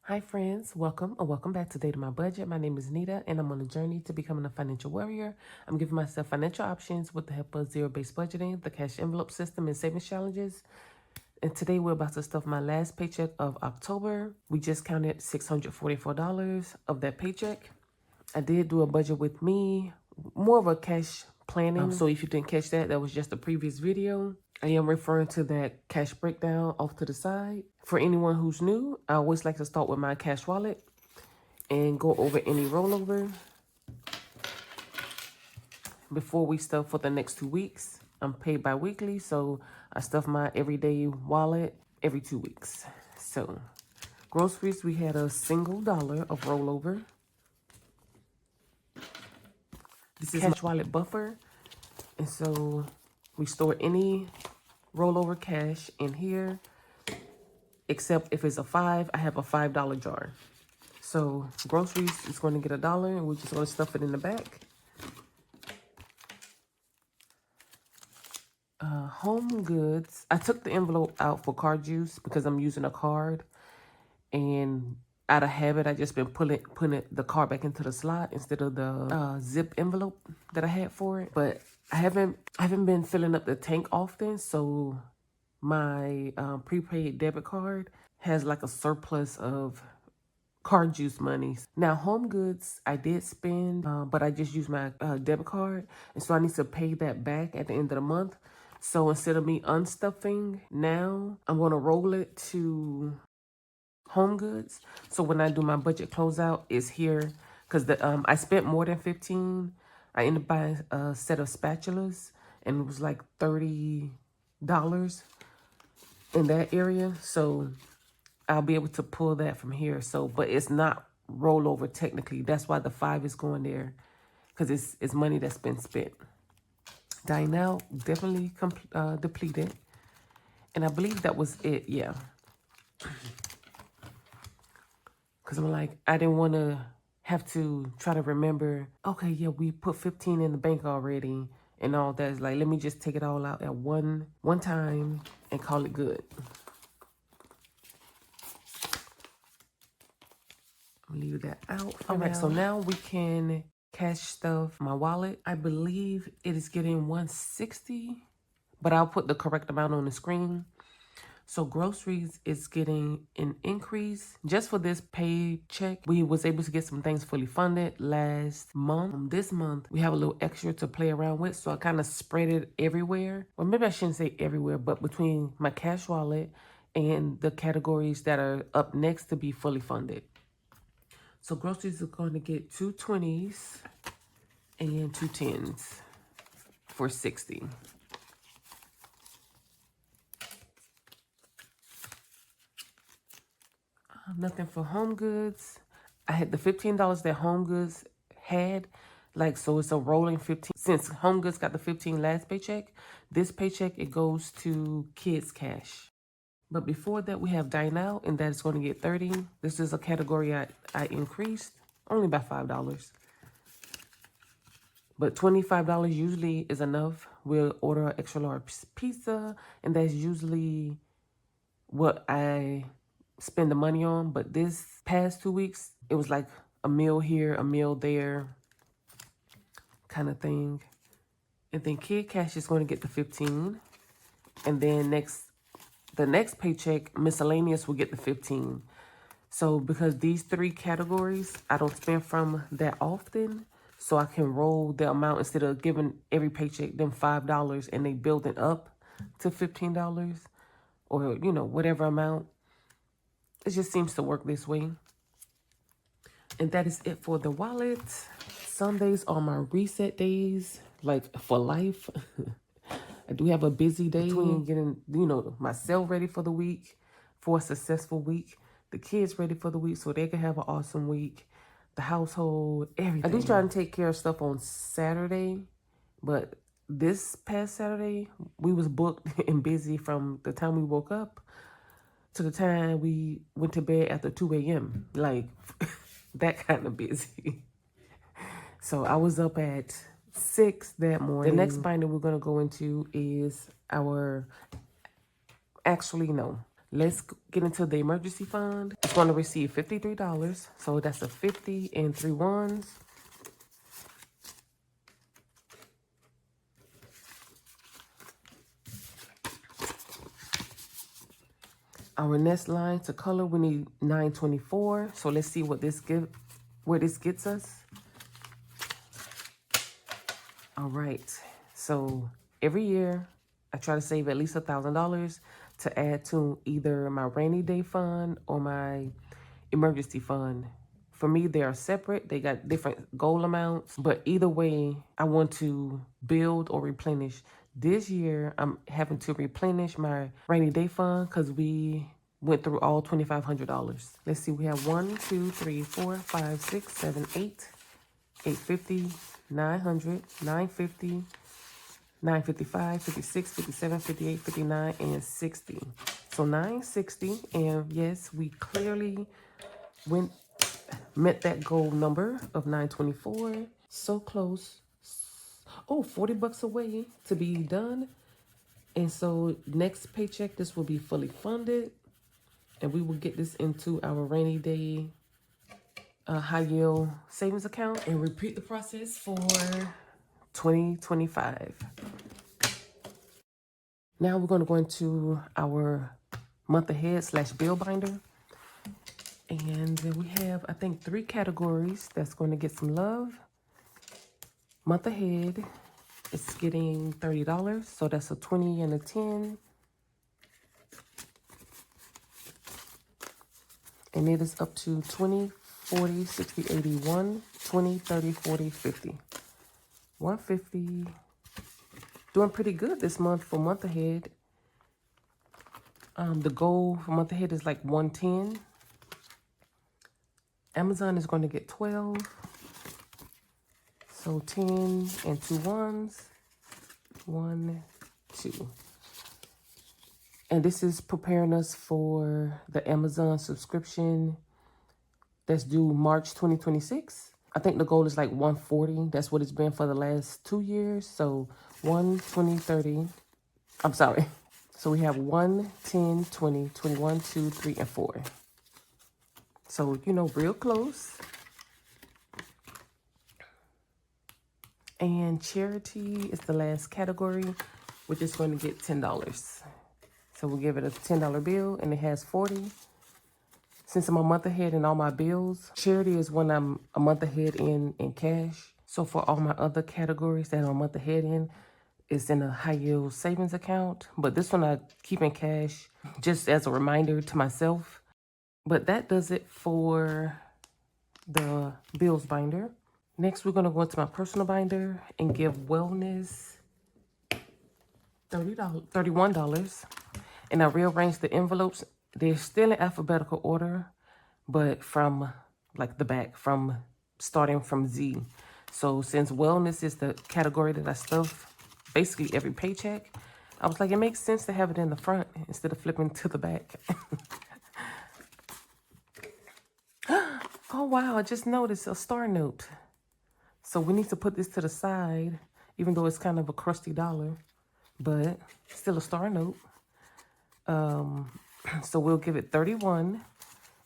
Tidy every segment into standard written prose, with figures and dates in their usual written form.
Hi friends, welcome or welcome back to Date of My Budget. My name is Nita and I'm on a journey to becoming a financial warrior. I'm giving myself financial options with the help of zero-based budgeting, the cash envelope system, and savings challenges. And today we're about to stuff my last paycheck of October. We just counted $644 of that paycheck. I did do a budget with me, more of a cash planning. So if you didn't catch that, that was just a previous video. I am referring to that cash breakdown off to the side. For anyone who's new, I always like to start with my cash wallet and go over any rollover before we stuff for the next 2 weeks. I'm paid bi-weekly, so I stuff my everyday wallet every 2 weeks. So groceries, we had a single dollar of rollover. This is cash wallet buffer. And so we store any rollover cash in here, except if it's a 5, I have a $5 jar. So groceries is going to get $1 and we're just going to stuff it in the back. Home goods. I took the envelope out for card use because I'm using a card, and out of habit, I just been putting the card back into the slot instead of the zip envelope that I had for it. But I haven't been filling up the tank often, so my prepaid debit card has like a surplus of card use money. Now, home goods, I did spend, but I just used my debit card, and so I need to pay that back at the end of the month. So instead of me unstuffing now, I'm going to roll it to home goods. So when I do my budget closeout, it's here because I spent more than 15. I ended up buying a set of spatulas, and it was like $30 in that area. So I'll be able to pull that from here. So, but it's not rollover technically. That's why the 5 is going there, because it's money that's been spent. Dine out, definitely depleted. And I believe that was it, yeah. Because I'm like, I didn't want to have to try to remember, okay, yeah, we put 15 in the bank already and all that. It's like, let me just take it all out at one time and call it good. Leave that out for now. So now we can cash stuff my wallet. I believe it is getting $160, but I'll put the correct amount on the screen. So groceries is getting an increase. Just for this paycheck, we was able to get some things fully funded last month. This month, we have a little extra to play around with, so I kind of spread it everywhere. Or maybe I shouldn't say everywhere, but between my cash wallet and the categories that are up next to be fully funded. So groceries are going to get 2 20s and 2 10s for $60. Nothing for home goods. I had the $15 that home goods had, like, so it's a rolling 15. Since home goods got the 15 last paycheck, this paycheck, it goes to kids cash. But before that, we have dine out, and that is going to get 30. This is a category I increased only by $5. But $25 usually is enough. We'll order an extra large pizza, and that's usually what I spend the money on. But this past 2 weeks, it was like a meal here, a meal there kind of thing. And then kid cash is going to get the 15. And then the next paycheck, miscellaneous, will get the 15. So because these 3 categories, I don't spend from that often, so I can roll the amount instead of giving every paycheck them $5 and they build it up to $15 or, you know, whatever amount. It just seems to work this way. And that is it for the wallet. Sundays are my reset days, like for life. I do have a busy day between getting, you know, myself ready for the week, for a successful week, the kids ready for the week so they can have an awesome week, the household, everything. I do try to take care of stuff on Saturday, but this past Saturday, we was booked and busy from the time we woke up to the time we went to bed after 2 a.m. Like, that kind of busy. So I was up at 6 that morning. The next binder we're going to go into is our, actually, no. Let's get into the emergency fund. going to receive $53. So that's a 50 and 3 ones. Our next line to color, we need 924. So let's see what where this gets us. All right. So every year I try to save at least $1,000 to add to either my rainy day fund or my emergency fund. For me, they are separate. They got different goal amounts, but either way, I want to build or replenish. This year, I'm having to replenish my rainy day fund because we went through all $2,500. Let's see, we have 1, 2, 3, 4, 5, 6, 7, 8, 850, 900, 950, 955, 56, 57, 58, 59, and 60. So 960, and yes, we clearly met that goal number of 924. So close. Oh, 40 bucks away to be done. And so next paycheck, this will be fully funded. And we will get this into our rainy day high yield savings account and repeat the process for 2025. Now we're going to go into our month ahead / bill binder. And we have, I think, 3 categories that's going to get some love. Month ahead, it's getting $30. So that's a 20 and a 10. And it is up to 20, 40, 60, 80, 1, 20, 30, 40, 50. 150. Doing pretty good this month for month ahead. The goal for month ahead is like 110. Amazon is going to get 12. So 10 and 2 ones. 1, 2. And this is preparing us for the Amazon subscription that's due March 2026. I think the goal is like 140. That's what it's been for the last 2 years. So 1, 20, 30. I'm sorry. So we have 1, 10, 20, 21, 2, 3, and 4. So, you know, real close. And charity is the last category. We're just going to get $10. So we'll give it a $10 bill, and it has 40. Since I'm a month ahead in all my bills, charity is when I'm a month ahead in cash. So for all my other categories that I'm a month ahead in, it's in a high yield savings account. But this one I keep in cash just as a reminder to myself. But that does it for the bills binder. Next, we're going to go into my personal binder and give wellness $31. And I rearranged the envelopes. They're still in alphabetical order, but from like the back, from starting from Z. So since wellness is the category that I stuff basically every paycheck, I was like, it makes sense to have it in the front instead of flipping to the back. Oh, wow, I just noticed a star note. So we need to put this to the side, even though it's kind of a crusty dollar, but still a star note. So we'll give it 31.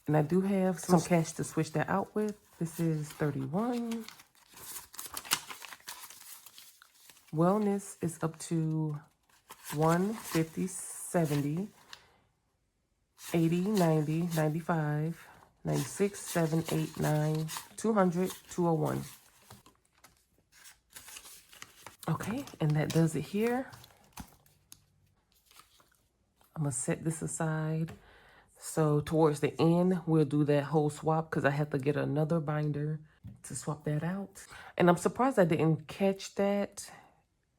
And I do have some cash to switch that out with. This is 31. Wellness is up to 150, 70, 80, 90, 95, 96, 7, 8, 9, 200, 201. Okay, and that does it here. I'm going to set this aside. So towards the end, we'll do that whole swap because I have to get another binder to swap that out. And I'm surprised I didn't catch that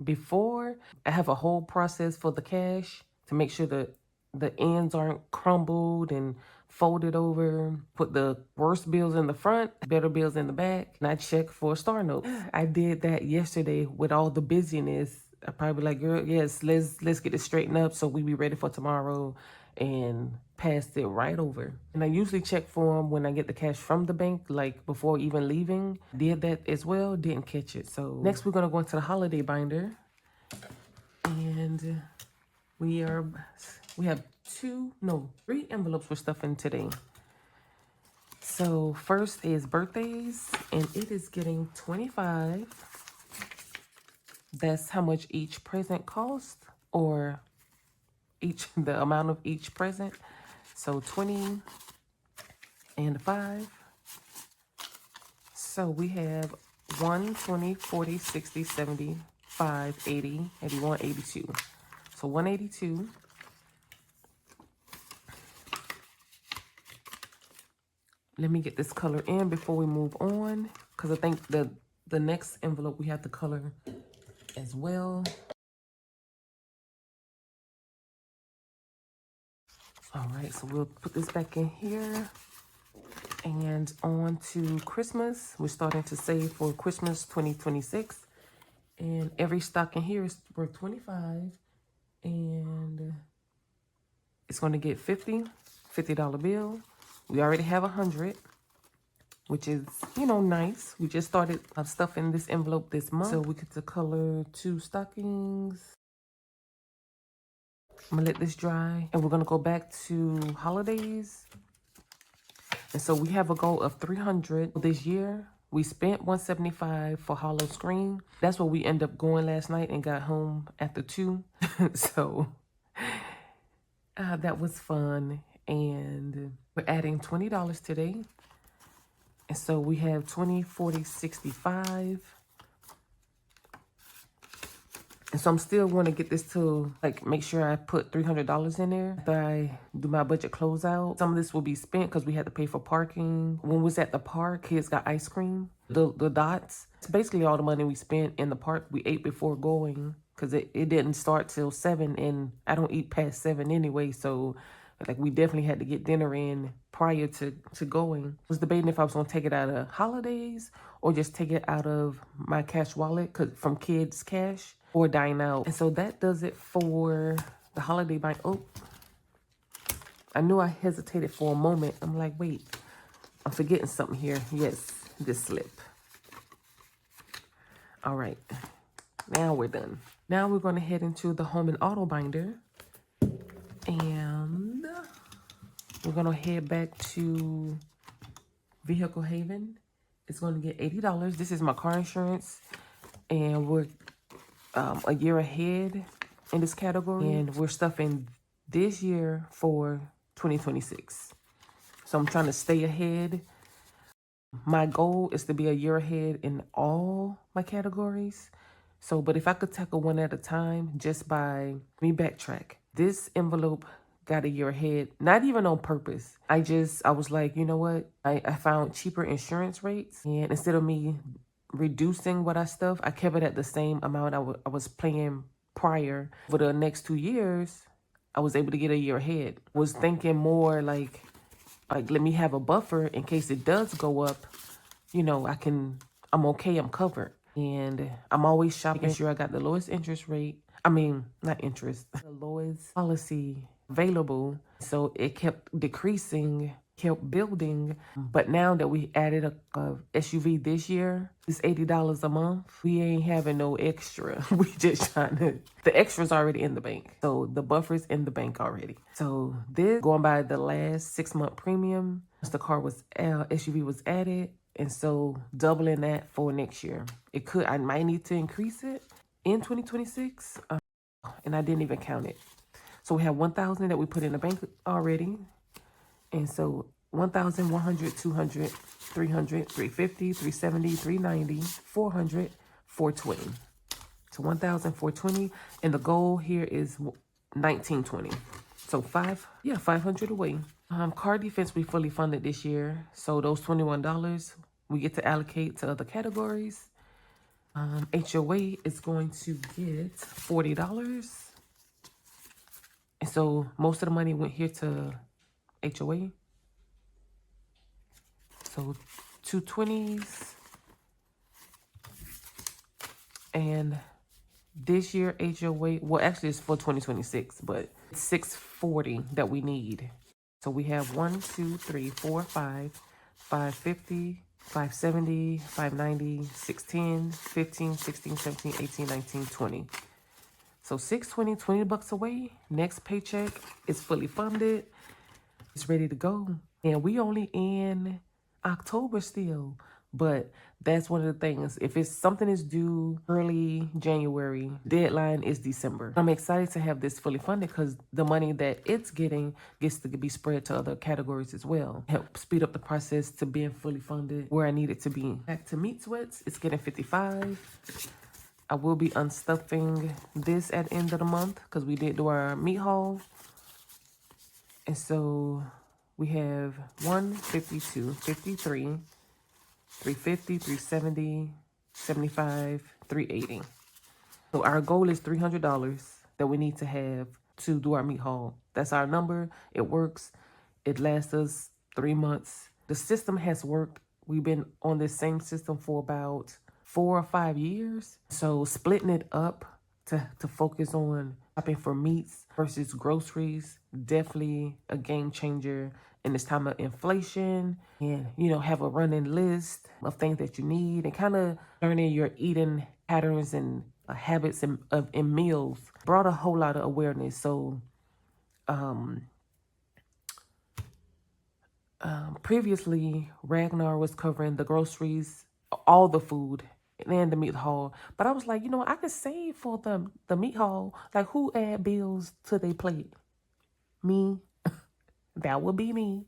before. I have a whole process for the cash to make sure that the ends aren't crumbled and folded over. Put the worst bills in the front, better bills in the back, and I check for star notes. I did that yesterday with all the busyness. I probably like, girl, yes, let's get it straightened up so we be ready for tomorrow, and passed it right over. And I usually check for them when I get the cash from the bank, like before even leaving. Did that as well, didn't catch it. So next we're gonna go into the holiday binder. And we have 3 envelopes we're stuffing today. So first is birthdays, and it is getting 25. That's how much each present cost, or the amount of each present. So 20 and 5. So we have 1, 20, 40, 60, 70, 5, 80, 81, 82. So 182. Let me get this color in before we move on, because I think the next envelope we have to color as well. All right, so we'll put this back in here. And on to Christmas. We're starting to save for Christmas 2026. And every stock in here is worth 25. And it's going to get $50 bill. We already have 100, which is, you know, nice. We just started stuffing this envelope this month. So we get to color 2 stockings. I'm gonna let this dry, and we're gonna go back to holidays. And so we have a goal of 300 this year. We spent 175 for hollow screen. That's where we end up going last night and got home after 2. So that was fun. And we're adding $20 today. And so we have 20, 40, 65. And so I'm still want to get this to, like, make sure I put $300 in there after I do my budget closeout. Some of this will be spent because we had to pay for parking. When we was at the park, kids got ice cream. The dots. It's basically all the money we spent in the park. We ate before going because it didn't start till 7, and I don't eat past 7 anyway. So, like, we definitely had to get dinner in prior to going. I was debating if I was going to take it out of holidays or just take it out of my cash wallet from kids' cash, or dine out. And so that does it for the holiday buy. Oh, I knew I hesitated for a moment. I'm like, wait, I'm forgetting something here. Yes, this slip. All right, now we're done. Now we're going to head into the home and auto binder. And we're going to head back to Vehicle Haven. It's going to get $80. This is my car insurance. And we're a year ahead in this category, and we're stuffing this year for 2026. So I'm trying to stay ahead. My goal is to be a year ahead in all my categories. So, but if I could tackle one at a time, just by me backtrack. This envelope got a year ahead, not even on purpose. I was like, you know what? I found cheaper insurance rates, and instead of me reducing what I stuff, I kept it at the same amount I was paying prior. For the next 2 years, I was able to get a year ahead. Was thinking more like let me have a buffer in case it does go up. You know, I'm okay, I'm covered. And I'm always shopping, making sure I got the lowest interest rate. I mean, not interest, the lowest policy available. So it kept decreasing, kept building. But now that we added a SUV this year, it's $80 a month. We ain't having no extra. We just trying to, the extra's already in the bank. So the buffer's in the bank already. So this, going by the last 6-month premium, once the SUV was added. And so doubling that for next year. I might need to increase it in 2026. And I didn't even count it. So we have 1,000 that we put in the bank already. And so 1,000, 100, 200, 300, 350, 370, 390, 400, 420. So 1,420. And the goal here is 1,920. So 500 away. Car defense, we fully funded this year. So those $21 we get to allocate to other categories. HOA is going to get $40. And so most of the money went here to HOA. So 220s. And this year HOA, well, actually it's for 2026, but it's 640 that we need. So we have 1, 2, 3, 4, 5, 550, 570, 590, 610, 15, 16, 17, 18, 19, 20. So 620, 20 bucks away. Next paycheck is fully funded. It's ready to go. And we only in October still. But that's one of the things. If it's something is due early January, deadline is December. I'm excited to have this fully funded because the money that it's getting gets to be spread to other categories as well. Help speed up the process to being fully funded where I need it to be. Back to meat sweats, it's getting 55. I will be unstuffing this at the end of the month because we did do our meat haul. And so we have 152, 53, 350, 370, 75, 380. So our goal is $300 that we need to have to do our meat haul. That's our number. It works. It lasts us 3 months. The system has worked. We've been on this same system for about 4 or 5 years. So splitting it up to focus on shopping for meats versus groceries, definitely a game changer in this time of inflation. And, you know, have a running list of things that you need and kind of learning your eating patterns and habits in meals brought a whole lot of awareness. So previously, Ragnar was covering the groceries, all the food, and the meat haul. But I was like, you know, I could save for the meat haul. Like, who add bills to their plate? Me. That would be me.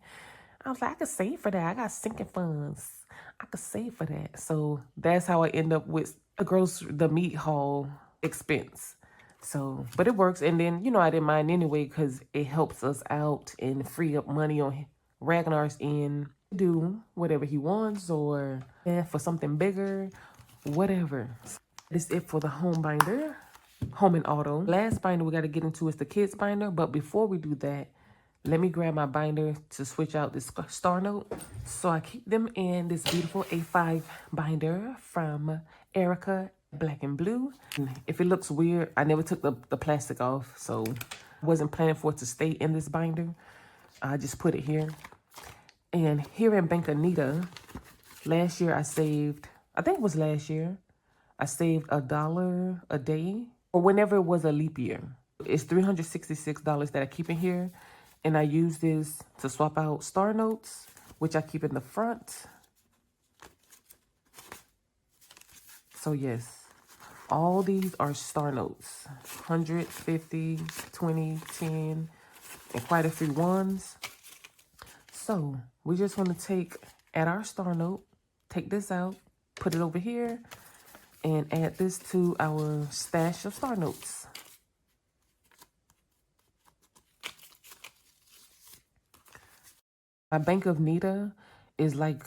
I was like, I could save for that. I got sinking funds. I could save for that. So that's how I end up with the meat haul expense. So, but it works. And then, you know, I didn't mind anyway because it helps us out and free up money on Ragnar's end. Do whatever he wants or for something bigger, whatever. That's it for the home binder, home and auto. Last binder we got to get into is the kids binder. But before we do that, let me grab my binder to switch out this star note. So I keep them in this beautiful A5 binder from Erica Black and Blue. And if it looks weird, I never took the plastic off, so I wasn't planning for it to stay in this binder. I just put it here. And here in Bank of Nita, last year I saved, I think it was last year, I saved $1 a day or whenever it was a leap year. It's $366 that I keep in here. And I use this to swap out star notes, which I keep in the front. So yes, all these are star notes. 100, 50, 20, 10, and quite a few ones. So we just want to add our star note, take this out, put it over here, and add this to our stash of star notes. My Bank of Nita is like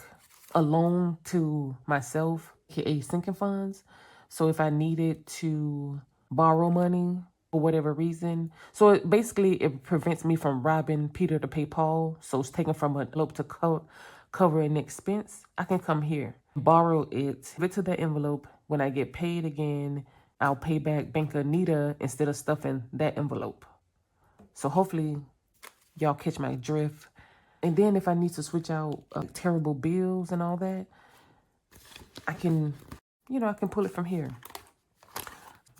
a loan to myself, aka sinking funds. So if I needed to borrow money for whatever reason, so it prevents me from robbing Peter to pay Paul. So it's taken from an envelope to cover an expense. I can come here, borrow it, give it to the envelope. When I get paid again, I'll pay back Bank of Nita instead of stuffing that envelope. So hopefully y'all catch my drift. And then if I need to switch out terrible bills and all that, I can, you know, I can pull it from here.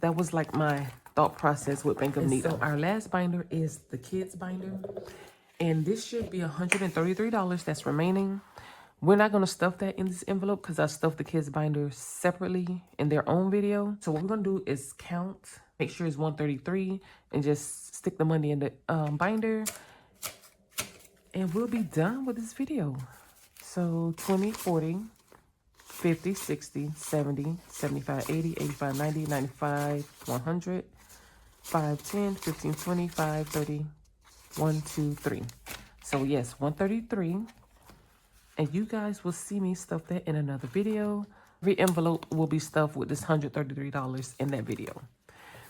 That was like my thought process with Bank of Nita. So our last binder is the kids binder. And this should be $133 that's remaining. We're not going to stuff that in this envelope because I stuffed the kids binder separately in their own video. So what we're going to do is count, make sure it's 133, and just stick the money in the binder. And we'll be done with this video. So 20, 40, 50, 60, 70, 75, 80, 85, 90, 95, 100, 5, 10, 15, 20, 5, 30, 1, 2, 3. So yes, 133. And you guys will see me stuff that in another video. Every envelope will be stuffed with this $133 in that video.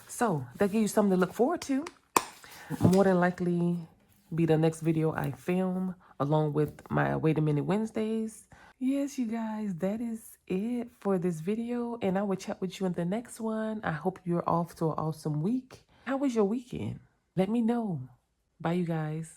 So that gives you something to look forward to. More than likely be the next video I film along with my Wait a Minute Wednesdays. Yes, you guys, that is it for this video, and I will chat with you in the next one. I hope you're off to an awesome week. How was your weekend? Let me know. Bye, you guys.